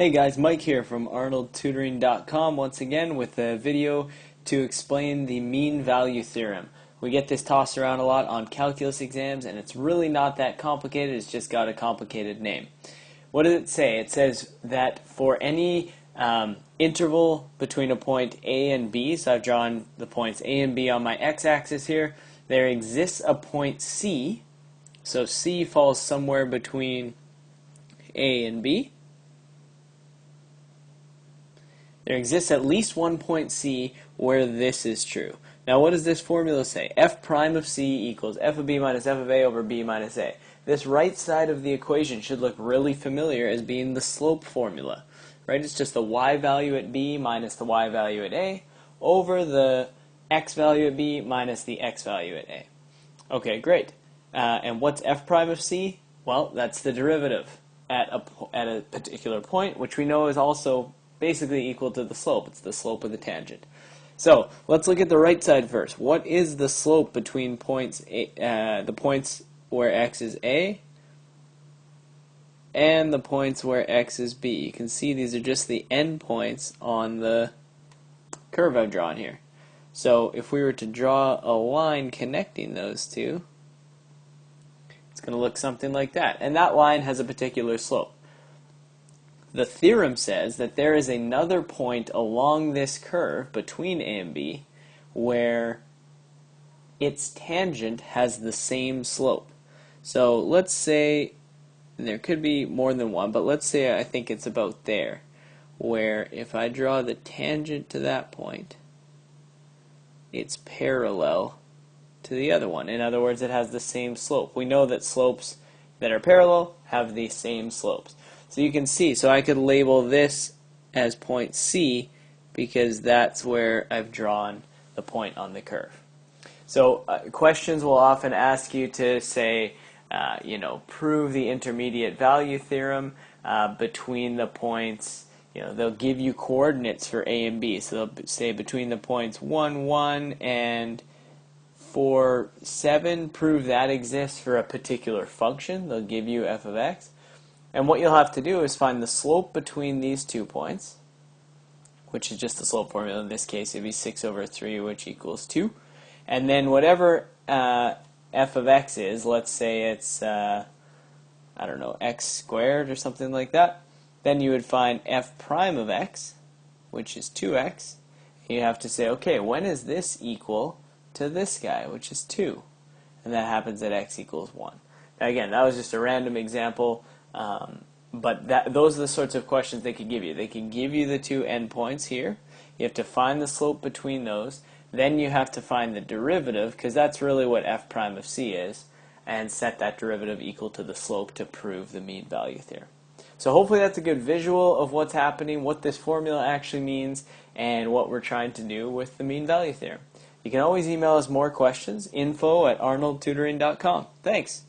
Hey guys, Mike here from ArnoldTutoring.com once again with a video to explain the mean value theorem. We get this tossed around a lot on calculus exams and it's really not that complicated, it's just got a complicated name. What does it say? It says that for any interval between a point A and B, so I've drawn the points A and B on my x-axis here, there exists a point C, so C falls somewhere between A and B. There exists at least one point C where this is true. Now what does this formula say? F prime of C equals F of B minus F of A over B minus A. This right side of the equation should look really familiar as being the slope formula. Right? It's just the y value at B minus the y value at A over the x value at B minus the x value at A. Okay, great. And what's F prime of C? Well, that's the derivative at a particular point, which we know is also basically equal to the slope. It's the slope of the tangent. So let's look at the right side first. What is the slope between points the points where x is A and the points where x is B? You can see these are just the endpoints on the curve I've drawn here. So if we were to draw a line connecting those two, it's going to look something like that. And that line has a particular slope. The theorem says that there is another point along this curve between A and B where its tangent has the same slope. So let's say, and there could be more than one, but let's say I think it's about there, where if I draw the tangent to that point, it's parallel to the other one. In other words, it has the same slope. We know that slopes that are parallel have the same slopes. So you can see, so I could label this as point C because that's where I've drawn the point on the curve. So questions will often ask you to say, prove the intermediate value theorem between the points. They'll give you coordinates for A and B. So they'll say between the points 1, 1 and 4, 7, prove that exists for a particular function. They'll give you f of x. And what you'll have to do is find the slope between these 2 points, which is just the slope formula. In this case, it would be 6 over 3, which equals 2. And then whatever f of x is, let's say it's, I don't know, x squared or something like that, then you would find f prime of x, which is 2x. You have to say, okay, when is this equal to this guy, which is 2? And that happens at x equals 1. Now again, that was just a random example. But those are the sorts of questions they could give you. They can give you the 2 endpoints here. You have to find the slope between those. Then you have to find the derivative, because that's really what f prime of c is, and set that derivative equal to the slope to prove the mean value theorem. So hopefully that's a good visual of what's happening, what this formula actually means, and what we're trying to do with the mean value theorem. You can always email us more questions, info@arnoldtutoring.com. Thanks.